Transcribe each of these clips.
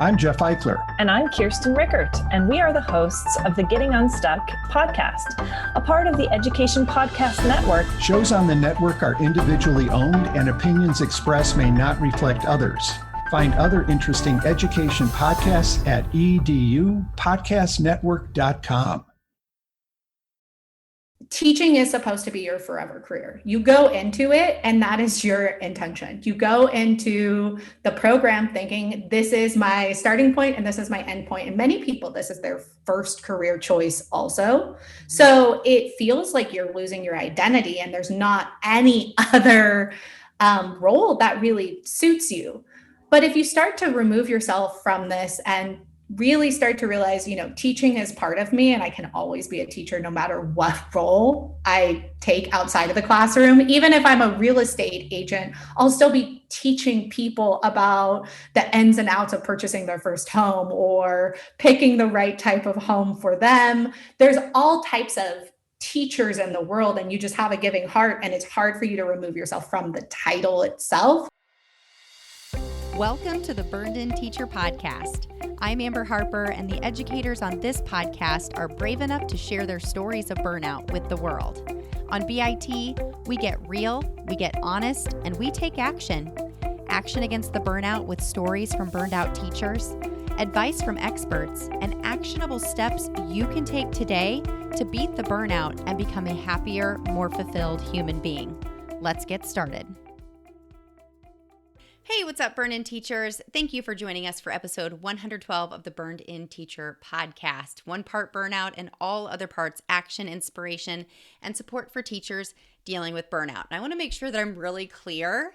I'm Jeff Eichler. And I'm Kirsten Rickert, and we are the hosts of the Getting Unstuck podcast, a part of the Education Podcast Network. Shows on the network are individually owned, and opinions expressed may not reflect others. Find other interesting education podcasts at edupodcastnetwork.com. Teaching is supposed to be your forever career. You go into it and that is your intention. You go into the program thinking this is my starting point and this is my end point. And many people, this is their first career choice also. So it feels like you're losing your identity and there's not any other role that really suits you. But if you start to remove yourself from this and really start to realize, teaching is part of me and I can always be a teacher no matter what role I take outside of the classroom. Even if I'm a real estate agent, I'll still be teaching people about the ins and outs of purchasing their first home or picking the right type of home for them. There's all types of teachers in the world and you just have a giving heart and it's hard for you to remove yourself from the title itself. Welcome to the Burned In Teacher Podcast. I'm Amber Harper, and the educators on this podcast are brave enough to share their stories of burnout with the world. On BIT, we get real, we get honest, and we take action. Action against the burnout with stories from burned out teachers, advice from experts, and actionable steps you can take today to beat the burnout and become a happier, more fulfilled human being. Let's get started. Hey, what's up, Burned In Teachers? Thank you for joining us for episode 112 of the Burned In Teacher podcast. One part burnout and all other parts action, inspiration, and support for teachers dealing with burnout. And I want to make sure that I'm really clear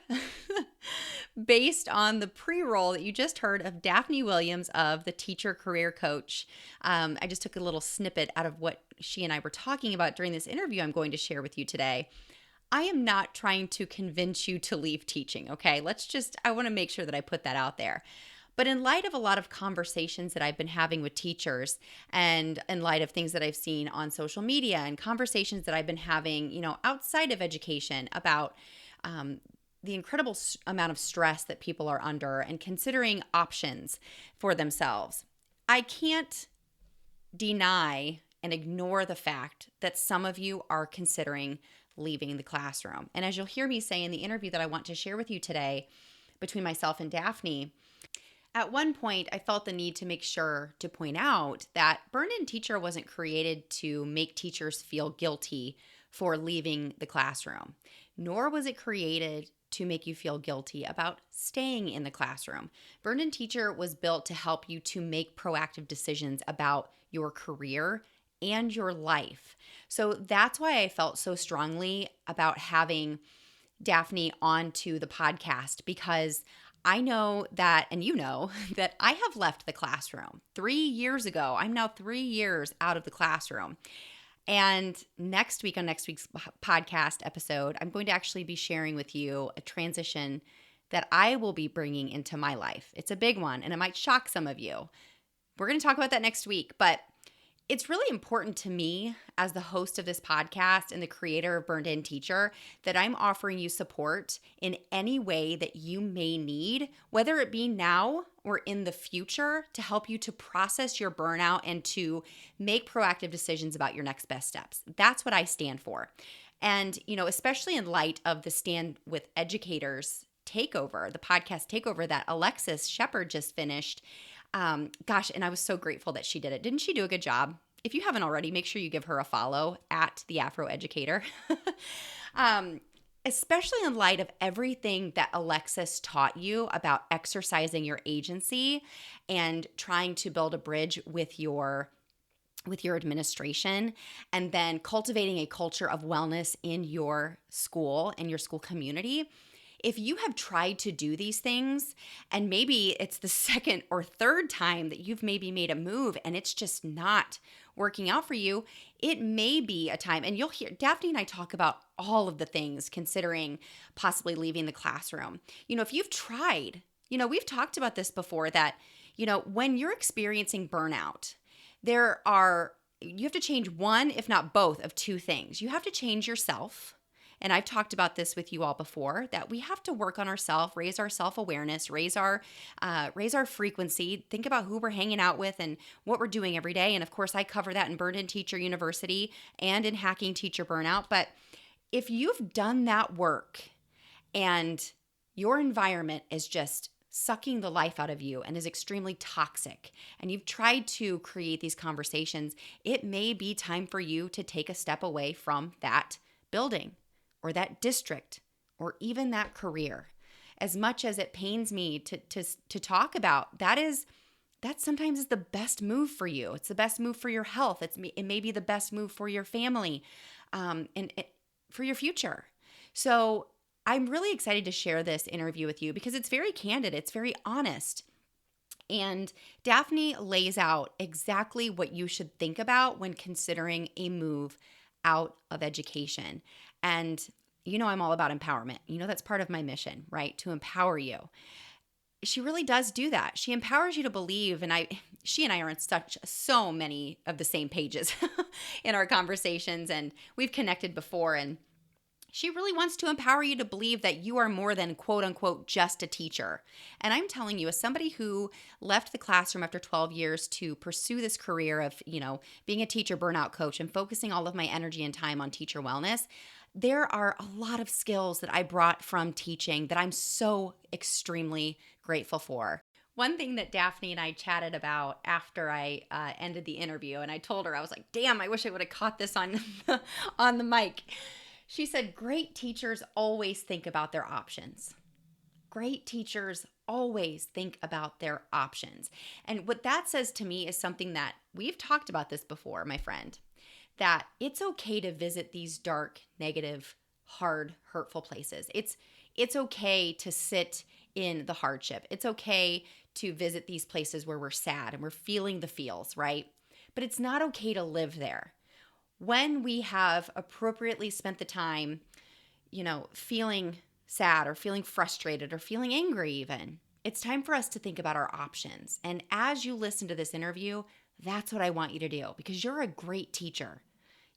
based on the pre-roll that you just heard of Daphne Williams of the Teacher Career Coach. I just took a little snippet out of what she and I were talking about during this interview I'm going to share with you today. I am not trying to convince you to leave teaching, okay? I want to make sure that I put that out there. But in light of a lot of conversations that I've been having with teachers and in light of things that I've seen on social media and conversations that I've been having, outside of education about the incredible amount of stress that people are under and considering options for themselves, I can't deny and ignore the fact that some of you are considering leaving the classroom. And as you'll hear me say in the interview that I want to share with you today between myself and Daphne, at one point I felt the need to make sure to point out that Burned In Teacher wasn't created to make teachers feel guilty for leaving the classroom, nor was it created to make you feel guilty about staying in the classroom. Burned In Teacher was built to help you to make proactive decisions about your career and your life. So that's why I felt so strongly about having Daphne onto the podcast, because I know that, and you know, that I have left the classroom 3 years ago. I'm now 3 years out of the classroom. And next week, on next week's podcast episode, I'm going to actually be sharing with you a transition that I will be bringing into my life. It's a big one, and it might shock some of you. We're going to talk about that next week, but it's really important to me as the host of this podcast and the creator of Burned In Teacher that I'm offering you support in any way that you may need, whether it be now or in the future, to help you to process your burnout and to make proactive decisions about your next best steps. That's what I stand for. And, especially in light of the Stand With Educators takeover, the podcast takeover that Alexis Shepard just finished. And I was so grateful that she did it. Didn't she do a good job? If you haven't already, make sure you give her a follow at the Afro Educator. Especially in light of everything that Alexis taught you about exercising your agency and trying to build a bridge with your administration, and then cultivating a culture of wellness in your school and your school community. If you have tried to do these things and maybe it's the second or third time that you've maybe made a move and it's just not working out for you, it may be a time, and you'll hear Daphne and I talk about all of the things considering possibly leaving the classroom. If you've tried, we've talked about this before, that, when you're experiencing burnout, you have to change one, if not both, of two things. You have to change yourself and I've talked about this with you all before, that we have to work on ourselves, raise our self-awareness, raise our frequency, think about who we're hanging out with and what we're doing every day. And of course, I cover that in Burned In Teacher University and in Hacking Teacher Burnout. But if you've done that work and your environment is just sucking the life out of you and is extremely toxic, and you've tried to create these conversations, it may be time for you to take a step away from that building or that district or even that career. As much as it pains me to talk about, that sometimes is the best move for you. It's the best move for your health. It may be the best move for your family, and for your future. So I'm really excited to share this interview with you because it's very candid. It's very honest. And Daphne lays out exactly what you should think about when considering a move out of education. And I'm all about empowerment. That's part of my mission, right? To empower you. She really does do that. She empowers you to believe, and she and I are on so many of the same pages in our conversations, and we've connected before, and she really wants to empower you to believe that you are more than quote unquote just a teacher. And I'm telling you, as somebody who left the classroom after 12 years to pursue this career of, being a teacher burnout coach and focusing all of my energy and time on teacher wellness, there are a lot of skills that I brought from teaching that I'm so extremely grateful for. One thing that Daphne and I chatted about after I ended the interview, and I told her, I was like, damn, I wish I would have caught this on on the mic. She said, great teachers always think about their options. Great teachers always think about their options. And what that says to me is something that we've talked about this before, my friend, that it's okay to visit these dark, negative, hard, hurtful places. It's okay to sit in the hardship. It's okay to visit these places where we're sad and we're feeling the feels, right? But it's not okay to live there. When we have appropriately spent the time, feeling sad or feeling frustrated or feeling angry even, it's time for us to think about our options. And as you listen to this interview, that's what I want you to do because you're a great teacher.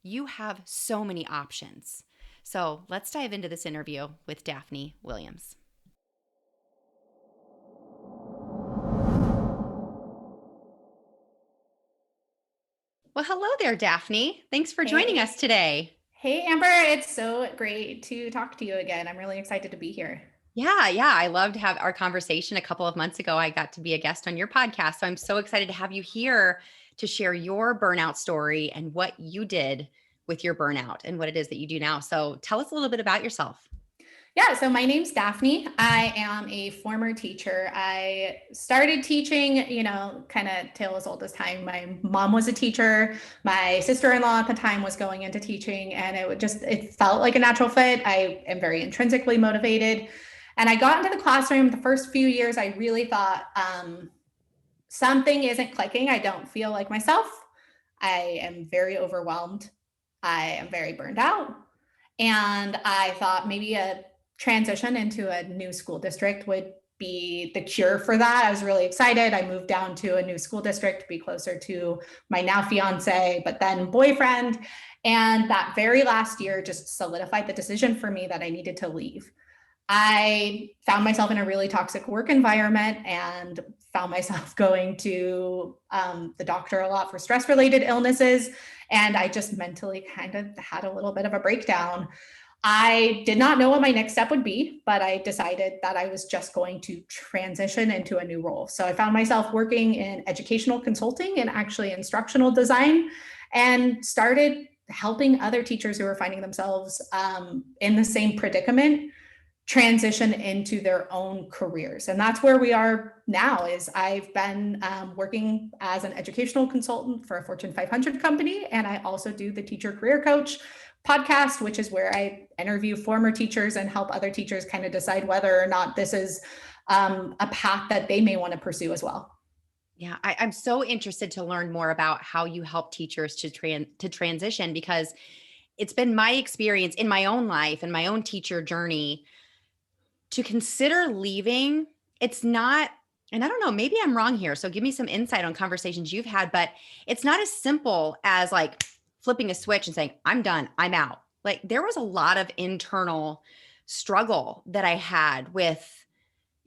You have so many options. So let's dive into this interview with Daphne Williams. Well, hello there, Daphne. Thanks for joining us today. Hey, Amber. It's so great to talk to you again. I'm really excited to be here. Yeah. I loved to have our conversation a couple of months ago. I got to be a guest on your podcast. So I'm so excited to have you here to share your burnout story and what you did with your burnout and what it is that you do now. So tell us a little bit about yourself. Yeah, so my name's Daphne. I am a former teacher. I started teaching, kind of tale as old as time. My mom was a teacher. My sister-in-law at the time was going into teaching, and it felt like a natural fit. I am very intrinsically motivated. And I got into the classroom the first few years. I really thought something isn't clicking. I don't feel like myself. I am very overwhelmed. I am very burned out. And I thought maybe a transition into a new school district would be the cure for that. I was really excited. I moved down to a new school district to be closer to my now fiance, but then boyfriend. And that very last year just solidified the decision for me that I needed to leave. I found myself in a really toxic work environment and found myself going to the doctor a lot for stress-related illnesses. And I just mentally kind of had a little bit of a breakdown. I did not know what my next step would be, but I decided that I was just going to transition into a new role. So I found myself working in educational consulting and actually instructional design, and started helping other teachers who were finding themselves in the same predicament transition into their own careers. And that's where we are now. Is I've been working as an educational consultant for a Fortune 500 company, and I also do the Teacher Career Coach podcast, which is where I interview former teachers and help other teachers kind of decide whether or not this is a path that they may want to pursue as well. Yeah, I'm so interested to learn more about how you help teachers to transition, because it's been my experience in my own life and my own teacher journey to consider leaving. It's not, and I don't know, maybe I'm wrong here, so give me some insight on conversations you've had, but it's not as simple as like flipping a switch and saying, I'm done, I'm out. Like there was a lot of internal struggle that I had with,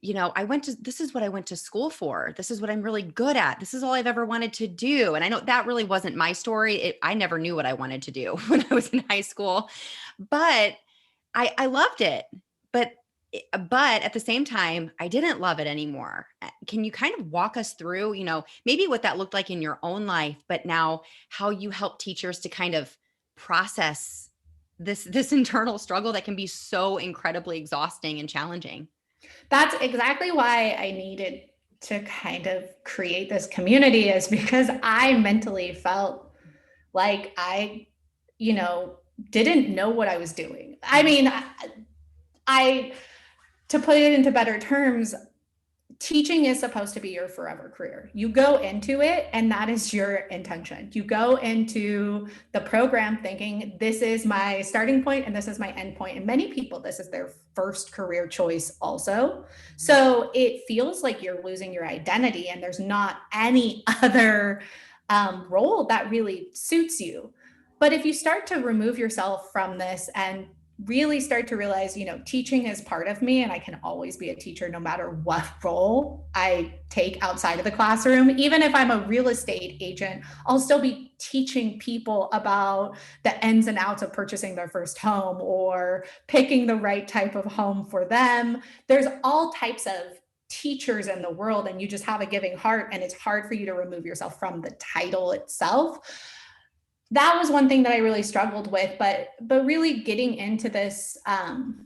this is what I went to school for. This is what I'm really good at. This is all I've ever wanted to do. And I know that really wasn't my story. I never knew what I wanted to do when I was in high school, but I loved it. But at the same time, I didn't love it anymore. Can you kind of walk us through, maybe what that looked like in your own life, but now how you help teachers to kind of process this internal struggle that can be so incredibly exhausting and challenging? That's exactly why I needed to kind of create this community, is because I mentally felt like I, didn't know what I was doing. I mean, I to put it into better terms, teaching is supposed to be your forever career. You go into it and that is your intention. You go into the program thinking this is my starting point and this is my end point. And many people, this is their first career choice also. So it feels like you're losing your identity and there's not any other role that really suits you. But if you start to remove yourself from this and really start to realize, teaching is part of me and I can always be a teacher no matter what role I take outside of the classroom. Even if I'm a real estate agent, I'll still be teaching people about the ins and outs of purchasing their first home or picking the right type of home for them. There's all types of teachers in the world, and you just have a giving heart, and it's hard for you to remove yourself from the title itself. That was one thing that I really struggled with, but really getting into this kind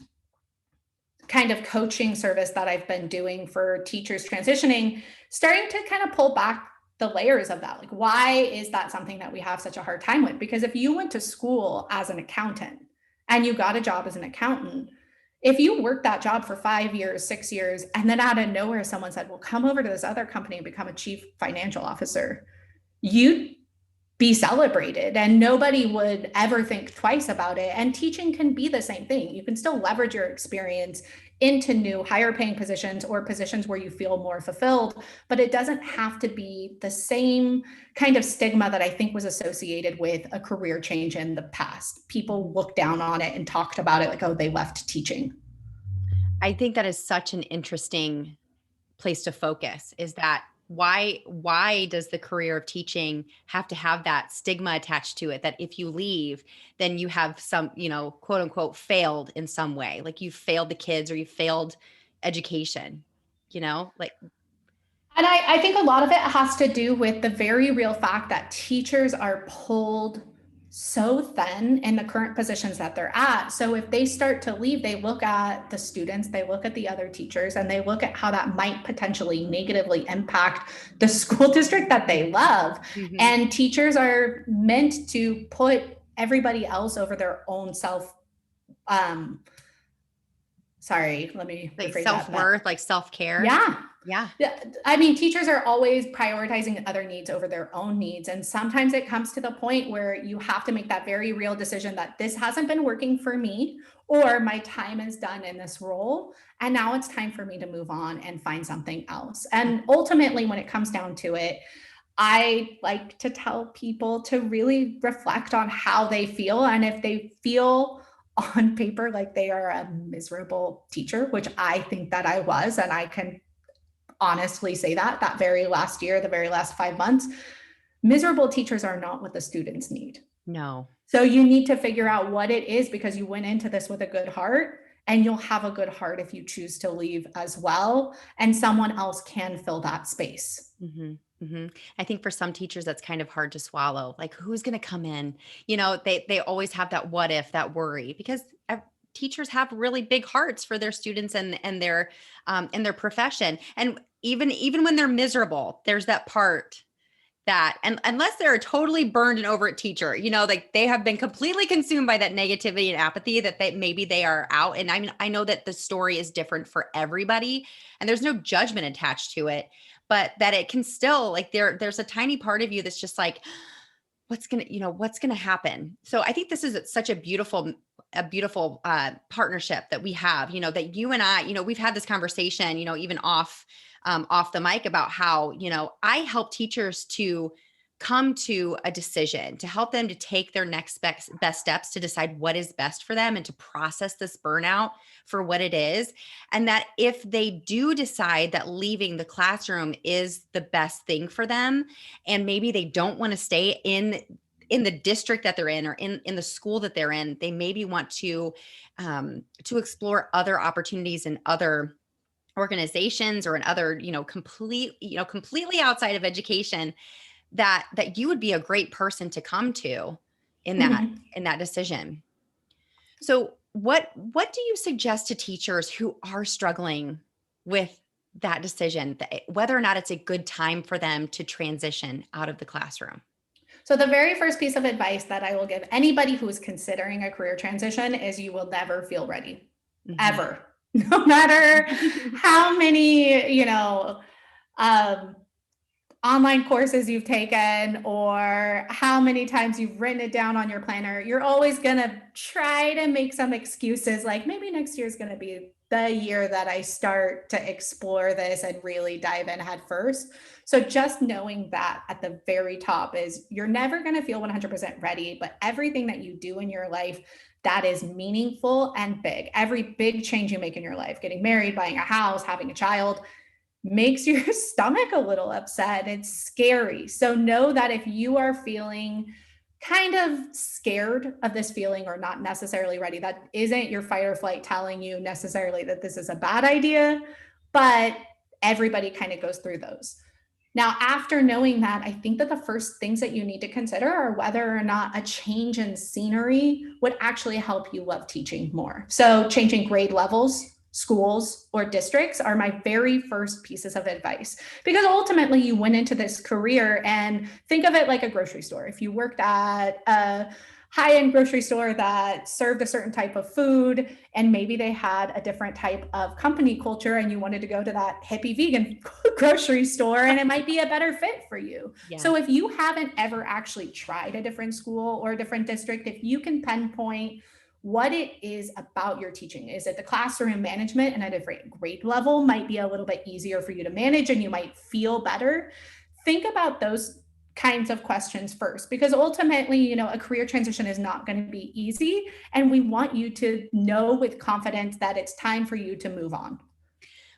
of coaching service that I've been doing for teachers transitioning, starting to kind of pull back the layers of that. Like, why is that something that we have such a hard time with? Because if you went to school as an accountant and you got a job as an accountant, if you worked that job for 5 years, 6 years, and then out of nowhere, someone said, well, come over to this other company and become a chief financial officer, you'd be celebrated and nobody would ever think twice about it. And teaching can be the same thing. You can still leverage your experience into new higher paying positions or positions where you feel more fulfilled, but it doesn't have to be the same kind of stigma that I think was associated with a career change in the past. People looked down on it and talked about it like, oh, they left teaching. I think that is such an interesting place to focus, is that why does the career of teaching have to have that stigma attached to it, that if you leave, then you have some, quote unquote, failed in some way, like you failed the kids or you failed education, like. And I think a lot of it has to do with the very real fact that teachers are pulled so thin in the current positions that they're at. So if they start to leave, they look at the students, they look at the other teachers, and they look at how that might potentially negatively impact the school district that they love. Mm-hmm. And teachers are meant to put everybody else over their own self. Sorry, let me like self-worth, like self-care. Yeah. Yeah. I mean, teachers are always prioritizing other needs over their own needs. And sometimes it comes to the point where you have to make that very real decision that this hasn't been working for me, or my time is done in this role. And now it's time for me to move on and find something else. And ultimately, when it comes down to it, I like to tell people to really reflect on how they feel. And if they feel on paper like they are a miserable teacher, which I think that I was, and I can honestly say that very last year, the very last 5 months, miserable teachers are not what the students need. No. So you need to figure out what it is, because you went into this with a good heart, and you'll have a good heart if you choose to leave as well. And someone else can fill that space. Mm-hmm. Mm-hmm. I think for some teachers, that's kind of hard to swallow. Like, who's going to come in? They always have that what if, that worry, because teachers have really big hearts for their students and their profession. And even when they're miserable, there's that part that, and unless they're a totally burned and over it teacher, like they have been completely consumed by that negativity and apathy, that maybe they are out. And I mean, I know that the story is different for everybody and there's no judgment attached to it, but that it can still, like, there's a tiny part of you that's just like, what's going to happen? So I think this is such a beautiful partnership that we have, that you and I, we've had this conversation, even off the mic, about how, I help teachers to come to a decision, to help them to take their next best steps to decide what is best for them and to process this burnout for what it is. And that if they do decide that leaving the classroom is the best thing for them, and maybe they don't want to stay in the district that they're in or in the school that they're in, they maybe want to explore other opportunities in other organizations or in other, completely outside of education, that you would be a great person to come to in that Mhm. in that decision. So what do you suggest to teachers who are struggling with that decision, whether or not it's a good time for them to transition out of the classroom? So the very first piece of advice that I will give anybody who is considering a career transition is you will never feel ready, Mhm. ever. No matter how many, um, online courses you've taken or how many times you've written it down on your planner, you're always going to try to make some excuses like maybe next year is going to be the year that I start to explore this and really dive in head first. So just knowing that at the very top is you're never going to feel 100% ready, but everything that you do in your life that is meaningful and big, every big change you make in your life, getting married, buying a house, having a child, makes your stomach a little upset. It's scary. So know that if you are feeling kind of scared of this feeling or not necessarily ready, that isn't your fight or flight telling you necessarily that this is a bad idea, but everybody kind of goes through those. Now, after knowing that, I think that the first things that you need to consider are whether or not a change in scenery would actually help you love teaching more. So, changing grade levels, schools, or districts are my very first pieces of advice because ultimately you went into this career and think of it like a grocery store. If you worked at a high-end grocery store that served a certain type of food and maybe they had a different type of company culture and you wanted to go to that hippie vegan grocery store and it might be a better fit for you. Yeah. So if you haven't ever actually tried a different school or a different district, if you can pinpoint what it is about your teaching, is it the classroom management and at a different grade level might be a little bit easier for you to manage and you might feel better. Think about those kinds of questions first because ultimately a career transition is not going to be easy and we want you to know with confidence that it's time for you to move on.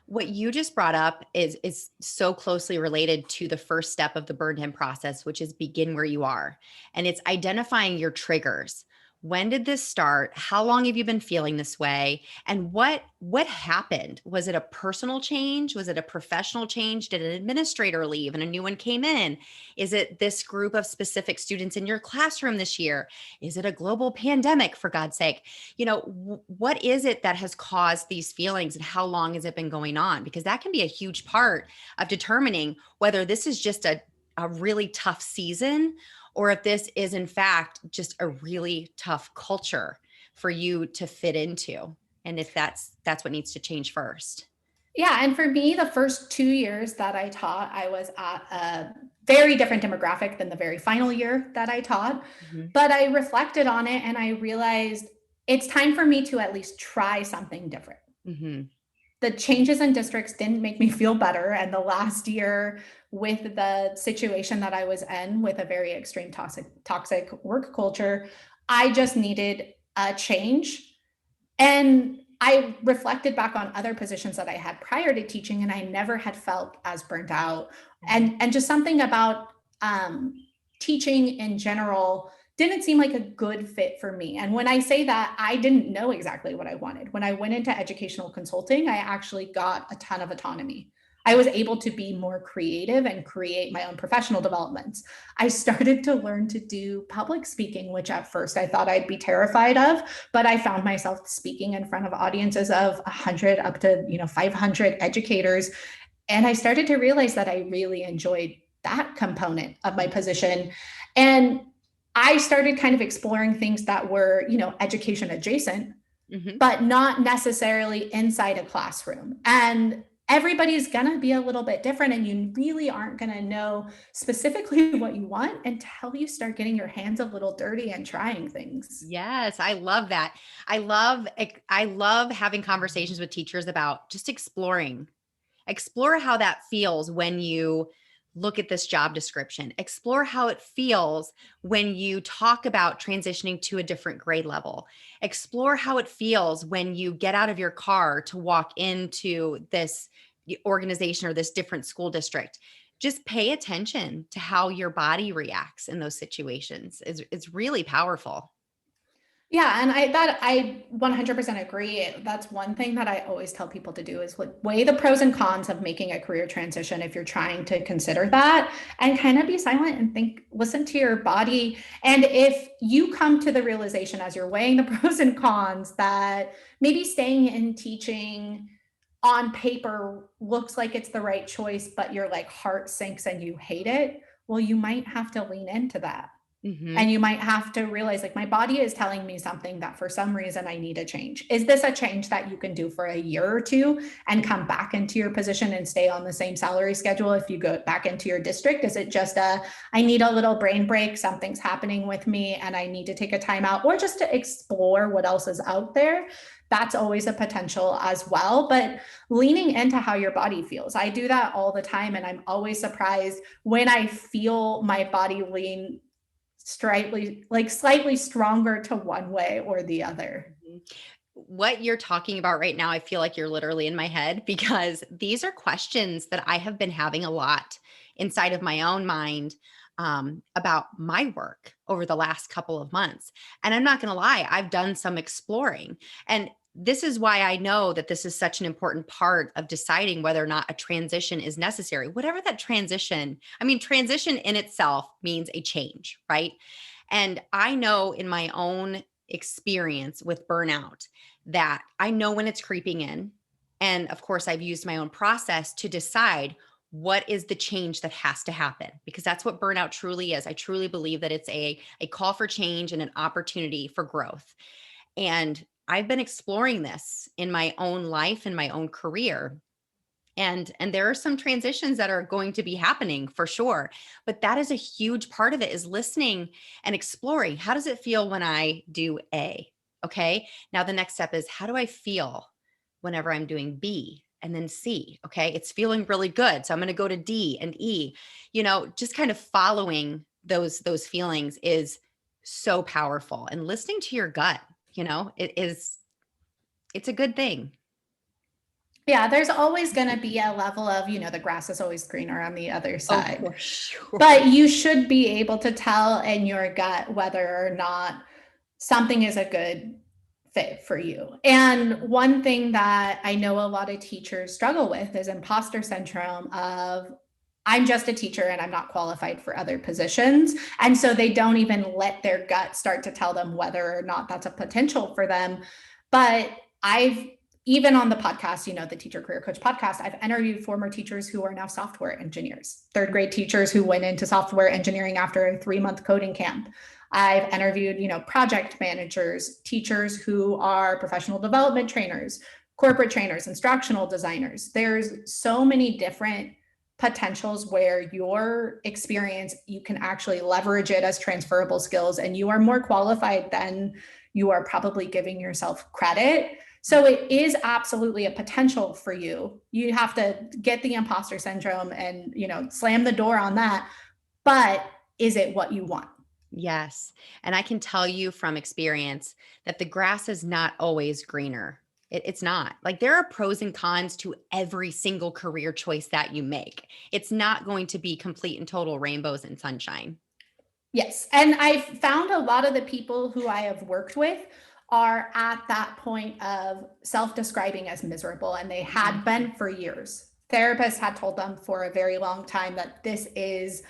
What you just brought up is so closely related to the first step of the burn-in process, which is begin where you are. And it's identifying your triggers. When did this start? How long have you been feeling this way? And what happened? Was it a personal change? Was it a professional change? Did an administrator leave and a new one came in? Is it this group of specific students in your classroom this year? Is it a global pandemic, for God's sake? What is it that has caused these feelings and how long has it been going on? Because that can be a huge part of determining whether this is just a really tough season or if this is in fact just a really tough culture for you to fit into. And if that's what needs to change first. Yeah. And for me, the first 2 years that I taught, I was at a very different demographic than the very final year that I taught. Mhm. But I reflected on it and I realized it's time for me to at least try something different. Mhm. The changes in districts didn't make me feel better. And the last year, with the situation that I was in with a very extreme toxic work culture, I just needed a change. And I reflected back on other positions that I had prior to teaching, and I never had felt as burnt out. And just something about teaching in general didn't seem like a good fit for me. And when I say that, I didn't know exactly what I wanted. When I went into educational consulting, I actually got a ton of autonomy. I was able to be more creative and create my own professional developments. I started to learn to do public speaking, which at first I thought I'd be terrified of, but I found myself speaking in front of audiences of 100 up to 500 educators. And I started to realize that I really enjoyed that component of my position. And I started kind of exploring things that were, education adjacent, Mhm. but not necessarily inside a classroom. And everybody's going to be a little bit different. And you really aren't going to know specifically what you want until you start getting your hands a little dirty and trying things. Yes, I love that. I love having conversations with teachers about just exploring. Explore how that feels when you look at this job description, explore how it feels when you talk about transitioning to a different grade level, explore how it feels when you get out of your car to walk into this organization or this different school district. Just pay attention to how your body reacts in those situations. It's really powerful. Yeah, and I 100% agree. That's one thing that I always tell people to do is like weigh the pros and cons of making a career transition if you're trying to consider that, and kind of be silent and think, listen to your body. And if you come to the realization as you're weighing the pros and cons that maybe staying in teaching on paper looks like it's the right choice, but your like heart sinks and you hate it, well, you might have to lean into that. Mm-hmm. And you might have to realize like my body is telling me something that for some reason I need a change. Is this a change that you can do for a year or two and come back into your position and stay on the same salary schedule if you go back into your district? Is it just I need a little brain break, something's happening with me and I need to take a time out, or just to explore what else is out there? That's always a potential as well. But leaning into how your body feels. I do that all the time. And I'm always surprised when I feel my body lean slightly stronger to one way or the other. What you're talking about right now, I feel like you're literally in my head, because these are questions that I have been having a lot inside of my own mind about my work over the last couple of months. And I'm not going to lie, I've done some exploring. And this is why I know that this is such an important part of deciding whether or not a transition is necessary. Whatever that transition, I mean, transition in itself means a change, right? And I know in my own experience with burnout that I know when it's creeping in. And of course, I've used my own process to decide what is the change that has to happen, because that's what burnout truly is. I truly believe that it's a call for change and an opportunity for growth. And I've been exploring this in my own life and my own career. And there are some transitions that are going to be happening for sure, but that is a huge part of it, is listening and exploring. How does it feel when I do A? Okay. Now the next step is, how do I feel whenever I'm doing B and then C? Okay. It's feeling really good. So I'm going to go to D and E. Just kind of following those feelings is so powerful, and listening to your gut, it's a good thing. Yeah, there's always going to be a level of, the grass is always greener on the other side. Oh, for sure. But you should be able to tell in your gut whether or not something is a good fit for you. And one thing that I know a lot of teachers struggle with is imposter syndrome of, I'm just a teacher and I'm not qualified for other positions. And so they don't even let their gut start to tell them whether or not that's a potential for them. But even on the podcast, the Teacher Career Coach podcast, I've interviewed former teachers who are now software engineers, third grade teachers who went into software engineering after a 3-month coding camp. I've interviewed, project managers, teachers who are professional development trainers, corporate trainers, instructional designers. There's so many different potentials where your experience, you can actually leverage it as transferable skills, and you are more qualified than you are probably giving yourself credit. So it is absolutely a potential for you. You have to get the imposter syndrome and, slam the door on that. But is it what you want? Yes. And I can tell you from experience that the grass is not always greener. It's not. Like, there are pros and cons to every single career choice that you make. It's not going to be complete and total rainbows and sunshine. Yes. And I've found a lot of the people who I have worked with are at that point of self-describing as miserable, and they had been for years. Therapists had told them for a very long time that this is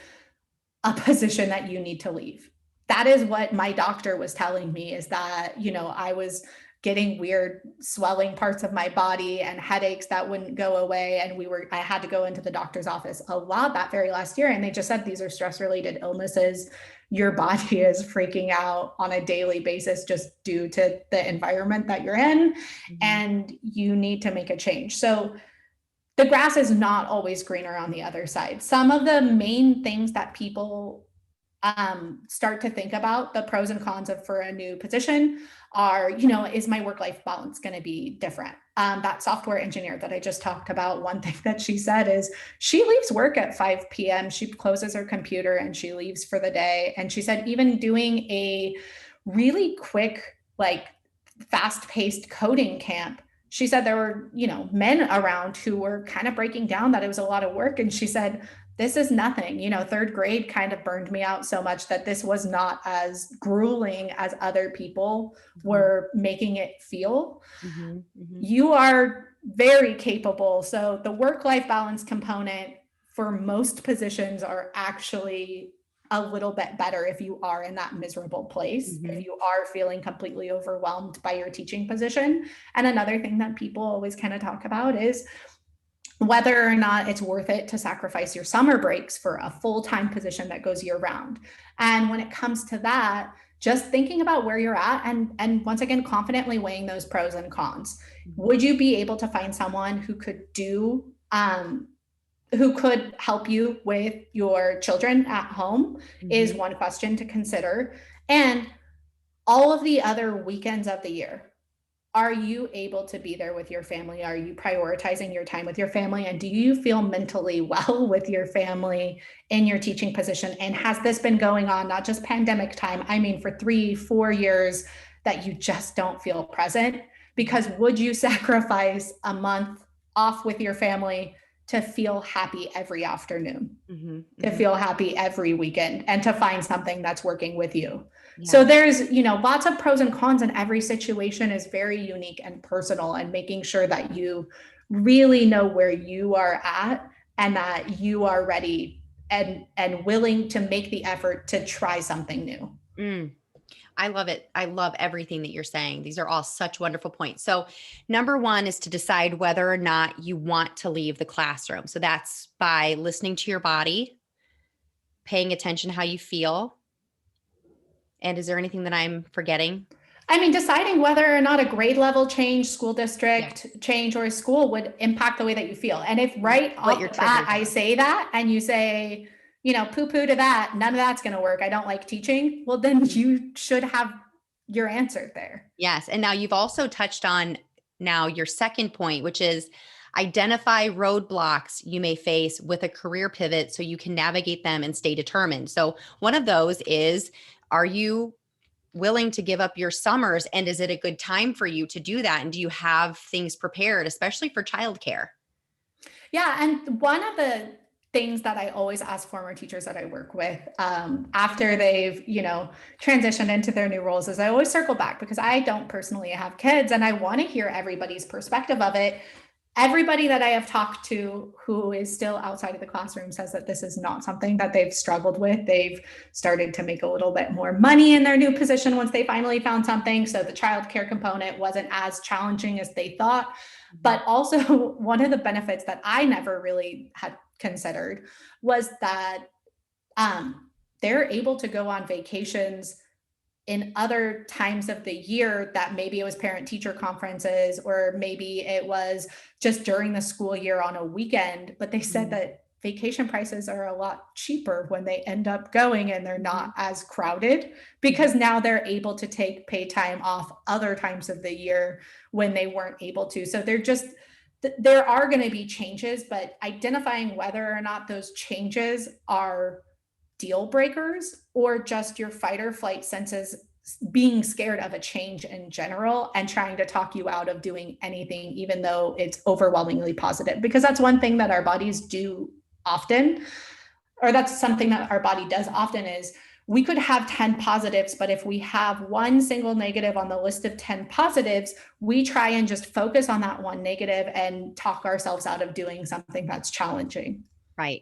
a position that you need to leave. That is what my doctor was telling me, is that, I was getting weird swelling parts of my body and headaches that wouldn't go away. And I had to go into the doctor's office a lot that very last year. And they just said, these are stress-related illnesses. Your body is freaking out on a daily basis just due to the environment that you're in. Mm-hmm. And you need to make a change. So the grass is not always greener on the other side. Some of the main things that people start to think about, the pros and cons of for a new position, are, is my work-life balance going to be different? that software engineer that I just talked about, one thing that she said is she leaves work at 5 p.m. She closes her computer and she leaves for the day. And she said, even doing a really quick, like fast-paced coding camp, she said there were, men around who were kind of breaking down that it was a lot of work. And she said, this is nothing. Third grade kind of burned me out so much that this was not as grueling as other people were making it feel. You are very capable. So the work-life balance component for most positions are actually a little bit better if you are in that miserable place, if you are feeling completely overwhelmed by your teaching position. And another thing that people always kind of talk about is whether or not it's worth it to sacrifice your summer breaks for a full-time position that goes year round. And when it comes to that, just thinking about where you're at and once again, confidently weighing those pros and cons. Would you be able to find someone who could who could help you with your children at home is one question to consider. And all of the other weekends of the year, are you able to be there with your family? Are you prioritizing your time with your family? And do you feel mentally well with your family in your teaching position? And has this been going on, not just pandemic time, I mean, for 3-4 years that you just don't feel present? Because would you sacrifice a month off with your family to feel happy every afternoon, to feel happy every weekend, and to find something that's working with you? Yeah. So there's, lots of pros and cons, and every situation is very unique and personal, and making sure that you really know where you are at and that you are ready and willing to make the effort to try something new. I love it. I love everything that you're saying. These are all such wonderful points. So number one is to decide whether or not you want to leave the classroom. So that's by listening to your body, paying attention how you feel. And is there anything that I'm forgetting? I mean, deciding whether or not a grade level change, school district change, or a school would impact the way that you feel. And if right off the bat I say that and you say, poo-poo to that, none of that's going to work, I don't like teaching, well, then you should have your answer there. Yes. And now you've also touched on your second point, which is identify roadblocks you may face with a career pivot so you can navigate them and stay determined. So one of those is, are you willing to give up your summers? And is it a good time for you to do that? And do you have things prepared, especially for childcare? Yeah. And one of the things that I always ask former teachers that I work with after they've, transitioned into their new roles is I always circle back, because I don't personally have kids and I want to hear everybody's perspective of it. Everybody that I have talked to who is still outside of the classroom says that this is not something that they've struggled with. They've started to make a little bit more money in their new position once they finally found something. So the childcare component wasn't as challenging as they thought. But also one of the benefits that I never really had considered was that they're able to go on vacations in other times of the year, that maybe it was parent-teacher conferences, or maybe it was just during the school year on a weekend. But they said that vacation prices are a lot cheaper when they end up going and they're not as crowded, because now they're able to take paid time off other times of the year when they weren't able to. So there are going to be changes, but identifying whether or not those changes are deal breakers or just your fight or flight senses being scared of a change in general and trying to talk you out of doing anything, even though it's overwhelmingly positive. Because that's one thing that our bodies do often, or that's something that our body does often, is we could have 10 positives, but if we have one single negative on the list of 10 positives, we try and just focus on that one negative and talk ourselves out of doing something that's challenging.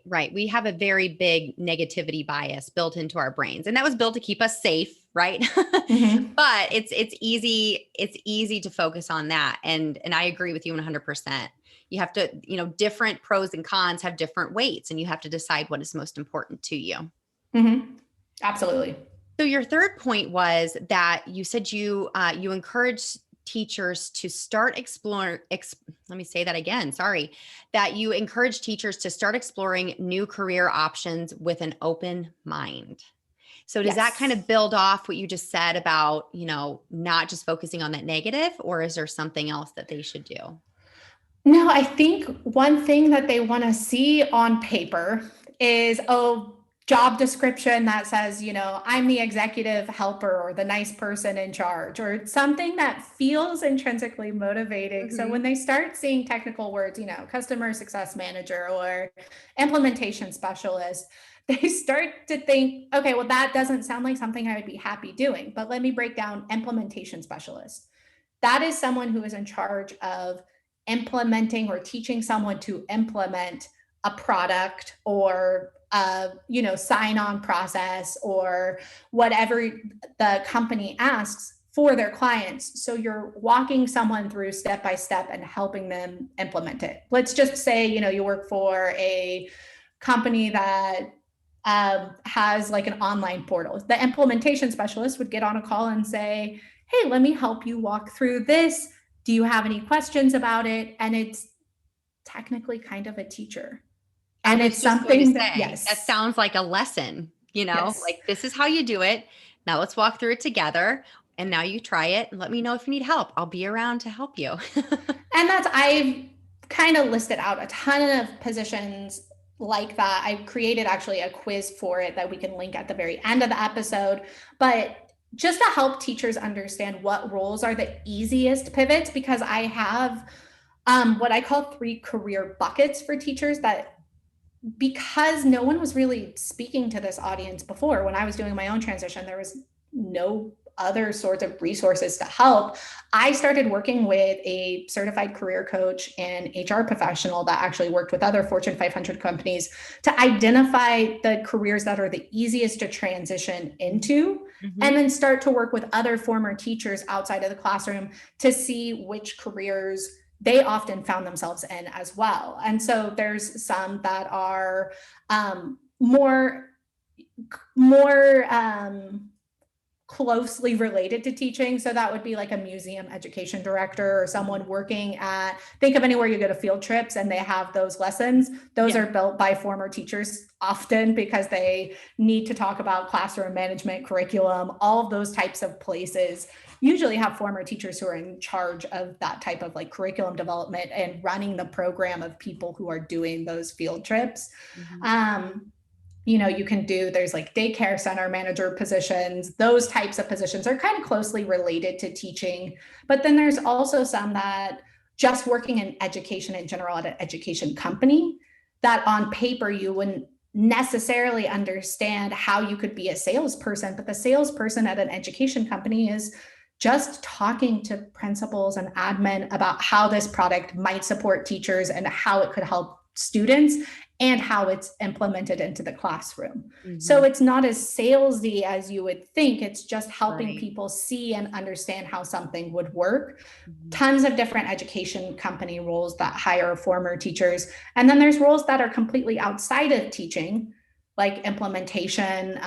Right. We have a very big negativity bias built into our brains, and that was built to keep us safe, right? But it's easy to focus on that. And I agree with you 100%. You have to, different pros and cons have different weights, and you have to decide what is most important to you. Absolutely. So your third point was that you said you encourage teachers to start exploring, let me say that again, sorry, that you encourage teachers to start exploring new career options with an open mind. So does that kind of build off what you just said about, not just focusing on that negative, or is there something else that they should do? No, I think one thing that they want to see on paper is a job description that says, I'm the executive helper or the nice person in charge, or something that feels intrinsically motivating. So when they start seeing technical words, customer success manager or implementation specialist, they start to think, okay, well, that doesn't sound like something I would be happy doing. But let me break down implementation specialist. That is someone who is in charge of implementing or teaching someone to implement a product or a sign-on process or whatever the company asks for their clients. So you're walking someone through step by step and helping them implement it. Let's just say you work for a company that has like an online portal. The implementation specialist would get on a call and say, hey, let me help you walk through this. Do you have any questions about it? And it's technically kind of a teacher. And it's something that, yes. That sounds like a lesson, Yes. like this is how you do it. Now let's walk through it together. And now you try it and let me know if you need help. I'll be around to help you. And I've kind of listed out a ton of positions like that. I created actually a quiz for it that we can link at the very end of the episode. But just to help teachers understand what roles are the easiest pivots, because I have what I call 3 career buckets for teachers that, because no one was really speaking to this audience before. When I was doing my own transition, there was no other sorts of resources to help. I started working with a certified career coach and HR professional that actually worked with other Fortune 500 companies to identify the careers that are the easiest to transition into, and then start to work with other former teachers outside of the classroom to see which careers they often found themselves in as well. And so there's some that are more closely related to teaching. So that would be like a museum education director or someone working at, think of anywhere you go to field trips and they have those lessons. Those are built by former teachers often because they need to talk about classroom management, curriculum, all of those types of places usually have former teachers who are in charge of that type of like curriculum development and running the program of people who are doing those field trips. You can do, there's like daycare center manager positions. Those types of positions are kind of closely related to teaching. But then there's also some that just working in education in general at an education company that on paper you wouldn't necessarily understand how you could be a salesperson, but the salesperson at an education company is just talking to principals and admin about how this product might support teachers and how it could help students and how it's implemented into the classroom. So it's not as salesy as you would think. It's just helping people see and understand how something would work. Tons of different education company roles that hire former teachers. And then there's roles that are completely outside of teaching, like implementation,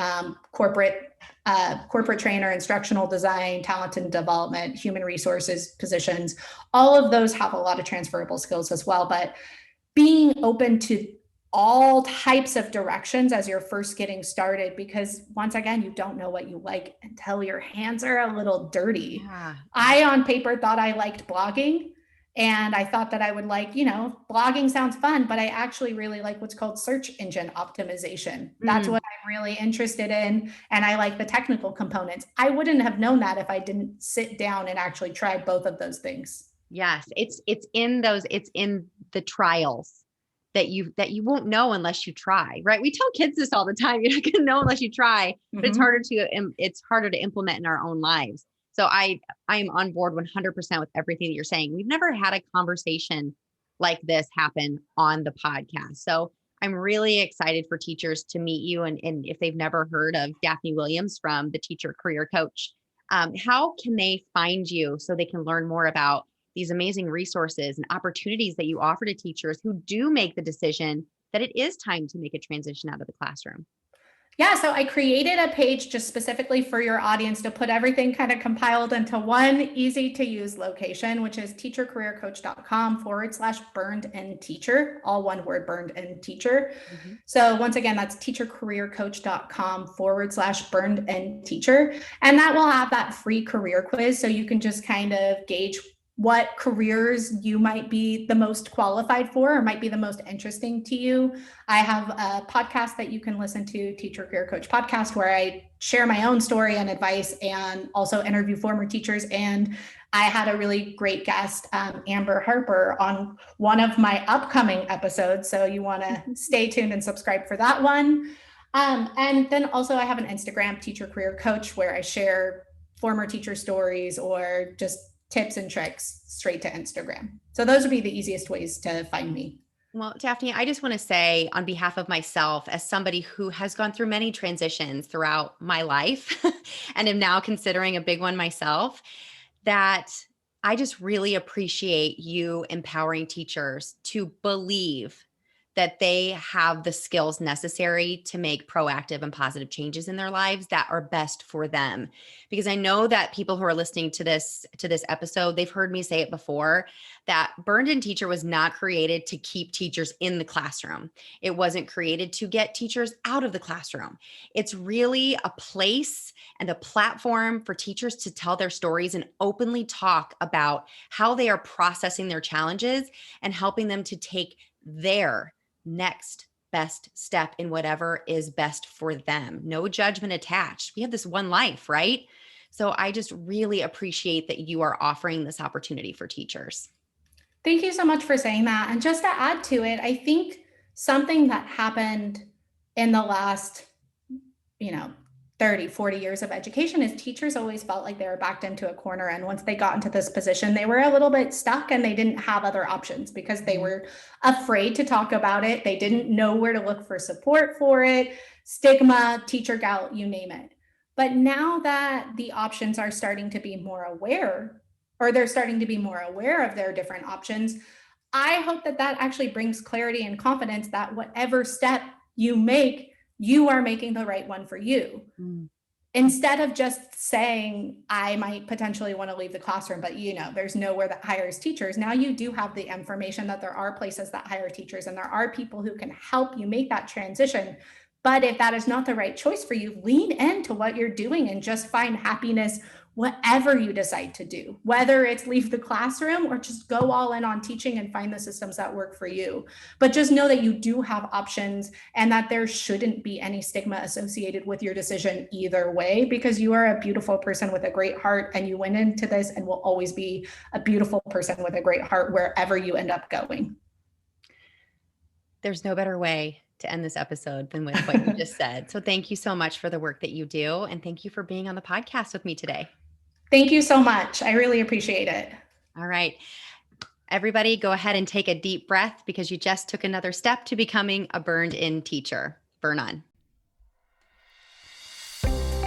corporate trainer, instructional design, talent and development, human resources positions. All of those have a lot of transferable skills as well. But being open to all types of directions as you're first getting started, because once again, you don't know what you like until your hands are a little dirty. I on paper thought I liked blogging, and I thought that I would like, blogging sounds fun, but I actually really like what's called search engine optimization. That's what I'm really interested in. And I like the technical components. I wouldn't have known that if I didn't sit down and actually try both of those things. Yes. It's in the trials that you won't know unless you try, right? We tell kids this all the time. You're not going to know unless you try, but it's harder to implement in our own lives. So I am on board 100% with everything that you're saying. We've never had a conversation like this happen on the podcast. So I'm really excited for teachers to meet you. And if they've never heard of Daphne Williams from the Teacher Career Coach, how can they find you so they can learn more about these amazing resources and opportunities that you offer to teachers who do make the decision that it is time to make a transition out of the classroom? Yeah, so I created a page just specifically for your audience to put everything kind of compiled into one easy to use location, which is teachercareercoach.com/burned-in-teacher, all one word, burned-in-teacher. So once again, that's teachercareercoach.com/burned-in-teacher. And that will have that free career quiz. So you can just kind of gauge what careers you might be the most qualified for or might be the most interesting to you. I have a podcast that you can listen to, Teacher Career Coach Podcast, where I share my own story and advice and also interview former teachers. And I had a really great guest, Amber Harper, on one of my upcoming episodes. So you want to stay tuned and subscribe for that one. And then also I have an Instagram, Teacher Career Coach, where I share former teacher stories or just tips and tricks straight to Instagram. So those would be the easiest ways to find me. Well, Daphne, I just want to say on behalf of myself, as somebody who has gone through many transitions throughout my life and am now considering a big one myself, that I just really appreciate you empowering teachers to believe that they have the skills necessary to make proactive and positive changes in their lives that are best for them. Because I know that people who are listening to this episode, they've heard me say it before, that Burned In Teacher was not created to keep teachers in the classroom. It wasn't created to get teachers out of the classroom. It's really a place and a platform for teachers to tell their stories and openly talk about how they are processing their challenges and helping them to take their next best step in whatever is best for them. No judgment attached. We have this one life, right? So I just really appreciate that you are offering this opportunity for teachers. Thank you so much for saying that. And just to add to it, I think something that happened in the last, 30, 40 years of education is teachers always felt like they were backed into a corner. And once they got into this position, they were a little bit stuck and they didn't have other options because they were afraid to talk about it. They didn't know where to look for support for it, stigma, teacher gout, you name it. But now that the options are starting to be more aware, or they're starting to be more aware of their different options, I hope that that actually brings clarity and confidence that whatever step you make, you are making the right one for you. Instead of just saying, I might potentially want to leave the classroom, but there's nowhere that hires teachers. Now you do have the information that there are places that hire teachers and there are people who can help you make that transition. But if that is not the right choice for you, lean into what you're doing and just find happiness whatever you decide to do, whether it's leave the classroom or just go all in on teaching and find the systems that work for you. But just know that you do have options and that there shouldn't be any stigma associated with your decision either way, because you are a beautiful person with a great heart and you went into this and will always be a beautiful person with a great heart wherever you end up going. There's no better way to end this episode than with what you just said. So thank you so much for the work that you do. And thank you for being on the podcast with me today. Thank you so much. I really appreciate it. All right. Everybody go ahead and take a deep breath because you just took another step to becoming a burned in teacher. Burn on.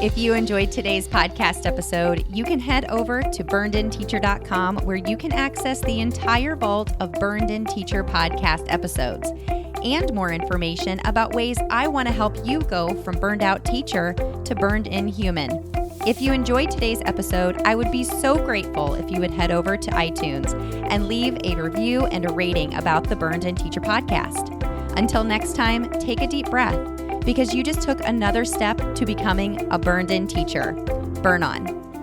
If you enjoyed today's podcast episode, you can head over to burnedinteacher.com where you can access the entire vault of Burned In Teacher podcast episodes and more information about ways I want to help you go from burned out teacher to burned in human. If you enjoyed today's episode, I would be so grateful if you would head over to iTunes and leave a review and a rating about the Burned In Teacher podcast. Until next time, take a deep breath because you just took another step to becoming a burned in teacher. Burn on.